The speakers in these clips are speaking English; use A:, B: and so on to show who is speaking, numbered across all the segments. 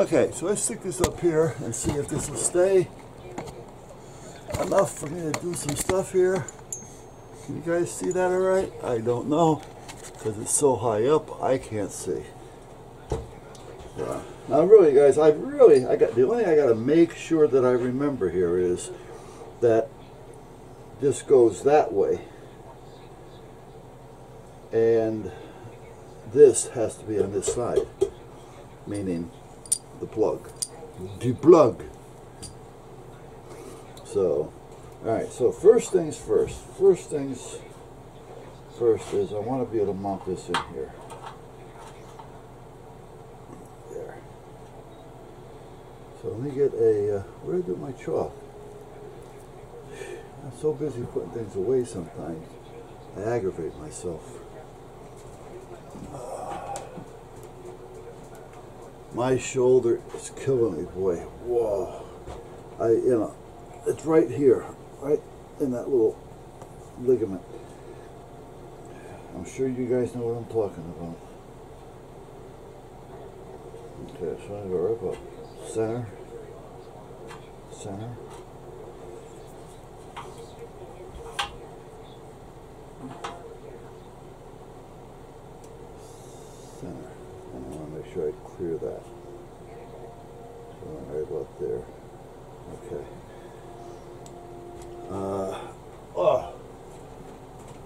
A: Okay, so let's stick this up here and see if this will stay enough for me to do some stuff here. Can you guys see that all right? I don't know, because it's so high up I can't see. Yeah. Now really guys, the only thing I got to make sure that I remember here is that this goes that way and this has to be on this side, meaning the plug. The plug. So, alright, so first things first. First things first is I want to be able to mount this in here. There. So let me get a, where did I do my chalk? I'm so busy putting things away sometimes, I aggravate myself. My shoulder is killing me, boy. Whoa. It's right here, right in that little ligament. I'm sure you guys know what I'm talking about. Okay, so I go right up. Center. Center. Center. And I want to make sure I clear that. So right about there. Okay.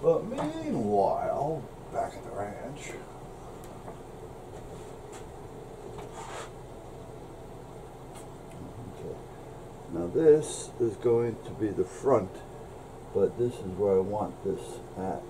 A: But meanwhile, back at the ranch, okay. Now this is going to be the front, but this is where I want this at.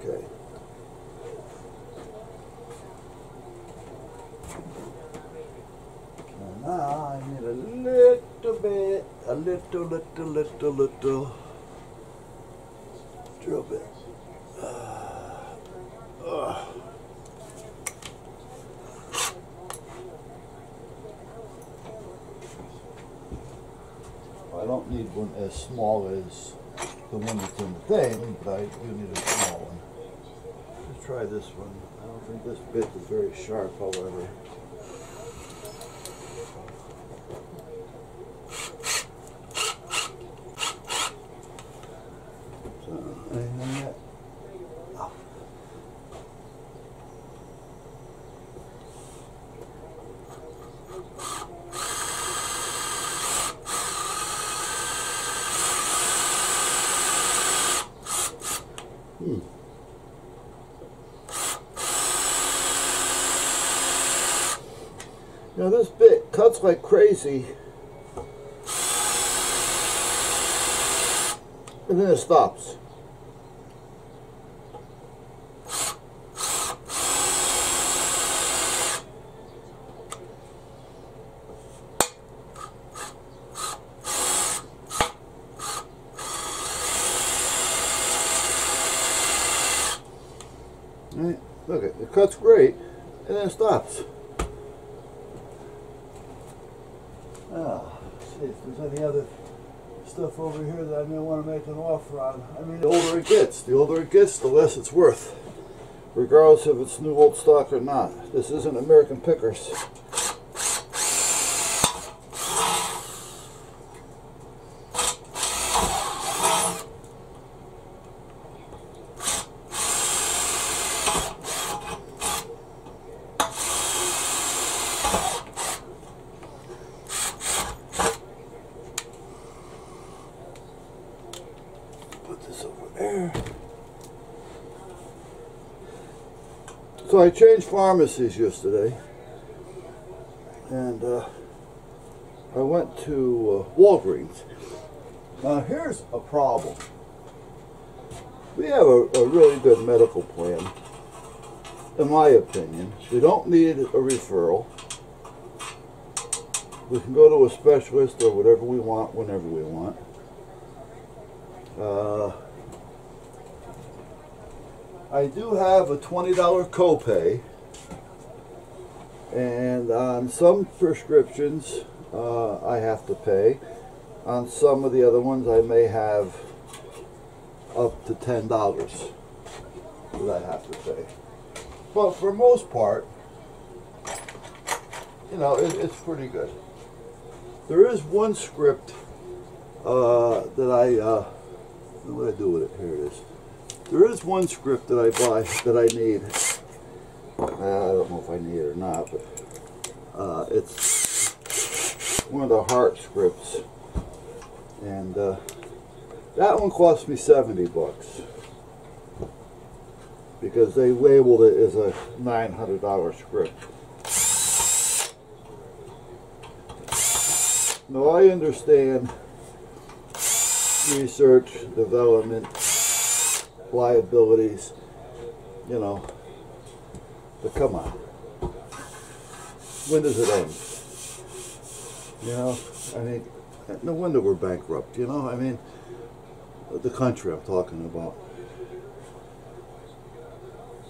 A: Okay. And now I need a little bit, a little drill bit. I don't need one as small as the one that's in the thing, but I do need a small one. Let's try this one. I don't think this bit is very sharp, however. So, anything yet? Oh. Now this bit cuts like crazy, and then it stops. Right? Look, it cuts great, and then it stops. See if there's any other stuff over here that I may want to make an offer on. I mean, the older it gets, the less it's worth, regardless if it's new old stock or not. This isn't American Pickers. So I changed pharmacies yesterday, and I went to Walgreens. Now here's a problem. We have a really good medical plan, in my opinion. We don't need a referral. We can go to a specialist or whatever we want, whenever we want. I do have a $20 copay, and on some prescriptions I have to pay. On some of the other ones I may have up to $10 that I have to pay. But for most part, you know, it's pretty good. There is one script that I, what do I do with it? Here it is. There is one script that I buy that I need. I don't know if I need it or not, but it's one of the heart scripts. And that one cost me $70 because they labeled it as a $900 script. Now I understand research, development, liabilities, you know, but come on, when does it end? You know, I mean, no wonder we're bankrupt, you know, I mean, the country I'm talking about.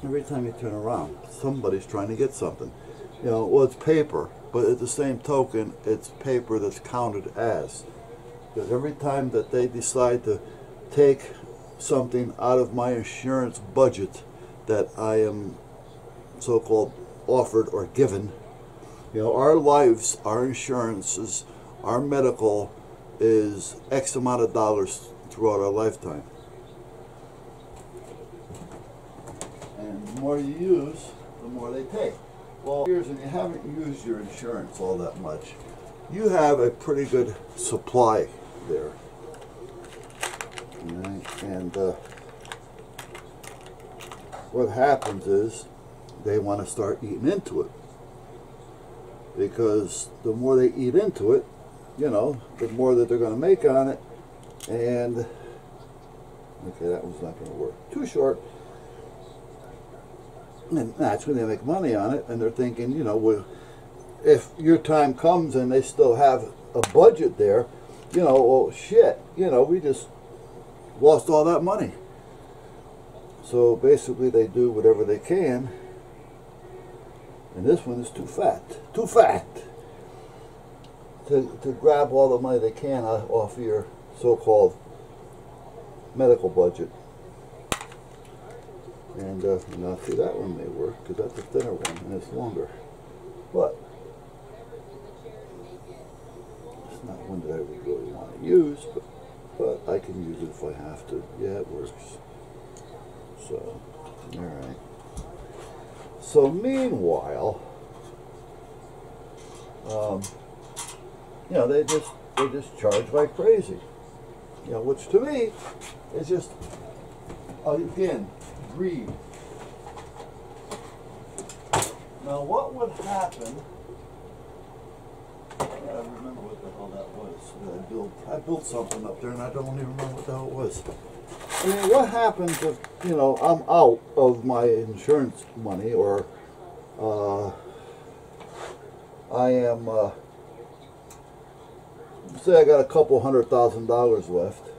A: Every time you turn around, somebody's trying to get something. You know, well, it's paper, but at the same token, it's paper that's counted as. Because every time that they decide to take something out of my insurance budget that I am so-called offered or given, you know, our lives, our insurances, our medical is X amount of dollars throughout our lifetime. And the more you use, the more they take. Well, years and you haven't used your insurance all that much, you have a pretty good supply there. Right? And what happens is they want to start eating into it. Because the more they eat into it, you know, the more that they're going to make on it. And, okay, that one's not going to work. Too short. And that's when they make money on it. And they're thinking, you know, well, if your time comes and they still have a budget there, you know, well, shit, you know, we just lost all that money. So basically they do whatever they can. And this one is too fat to grab all the money they can off your so-called medical budget. And now see, that one may work because that's a thinner one and it's longer. But it's not one that I would really want to use, but I can use it if I have to. Yeah, it works. So, alright. So meanwhile, you know, they just charge like crazy. You know, which to me is just, again, greed. Now what would happen, I remember what the hell that was. I built something up there and I don't even remember what the hell it was. I mean, what happens if, you know, I'm out of my insurance money, or I am, say I got a couple $100,000 left,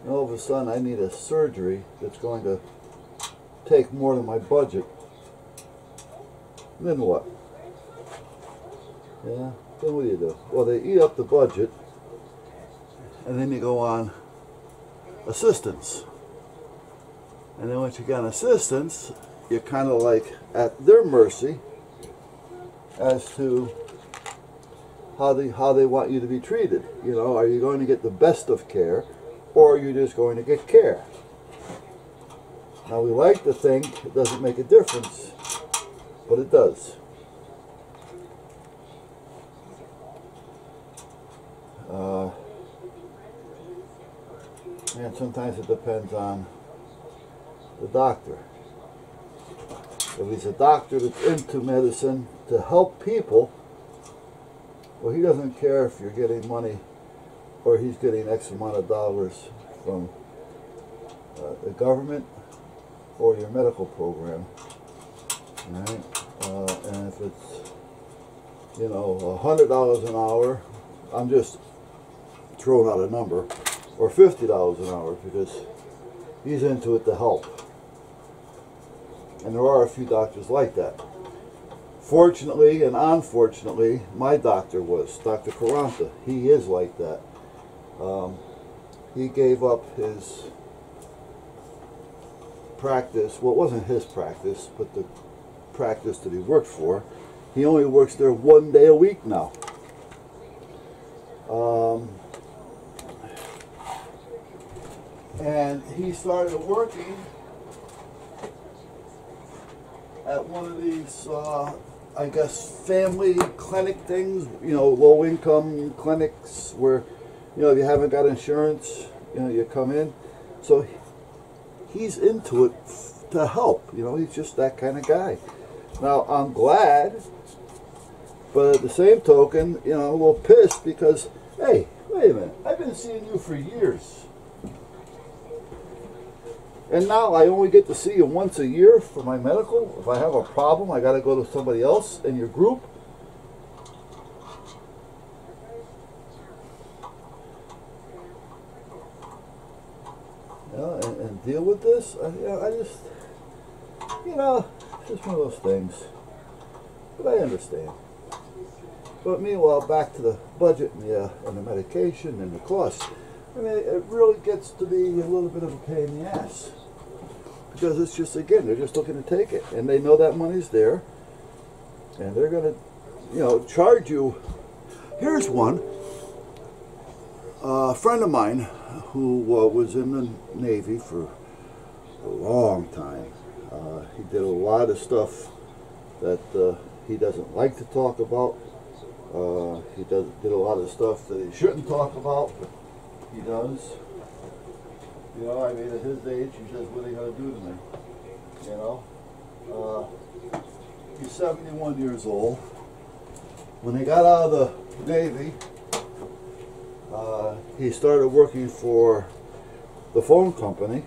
A: and all of a sudden I need a surgery that's going to take more than my budget. Then what? Yeah, then what do? Well, they eat up the budget, and then you go on assistance. And then once you get on assistance, you're kind of like at their mercy as to how they want you to be treated. You know, are you going to get the best of care, or are you just going to get care? Now, we like to think it doesn't make a difference, but it does. And sometimes it depends on the doctor. If he's a doctor that's into medicine to help people, well, he doesn't care if you're getting money or he's getting X amount of dollars from the government or your medical program. Right? And if it's, you know, $100 an hour, I'm just throwing out a number, or $50 an hour, because he's into it to help. And there are a few doctors like that. Fortunately and unfortunately, my doctor was, Dr. Caranta. He is like that. He gave up his practice. Well, it wasn't his practice, but the practice that he worked for. He only works there 1 day a week now. And he started working at one of these, I guess, family clinic things, you know, low income clinics where, you know, if you haven't got insurance, you know, you come in. So he's into it to help, you know, he's just that kind of guy. Now, I'm glad, but at the same token, you know, I'm a little pissed because, hey, wait a minute, I've been seeing you for years. And now I only get to see you once a year for my medical. If I have a problem, I got to go to somebody else in your group. Yeah, and deal with this. I just, you know, it's just one of those things. But I understand. But meanwhile, back to the budget and the medication and the costs. I mean, it really gets to be a little bit of a pain in the ass. Because it's just, again, they're just looking to take it. And they know that money's there. And they're going to, you know, charge you. Here's one. A friend of mine who was in the Navy for a long time. He did a lot of stuff that he doesn't like to talk about. He did a lot of stuff that he shouldn't talk about, but he does. You know, I mean, at his age, he says, what are they going to do to me? You know? He's 71 years old. When he got out of the Navy, he started working for the phone company.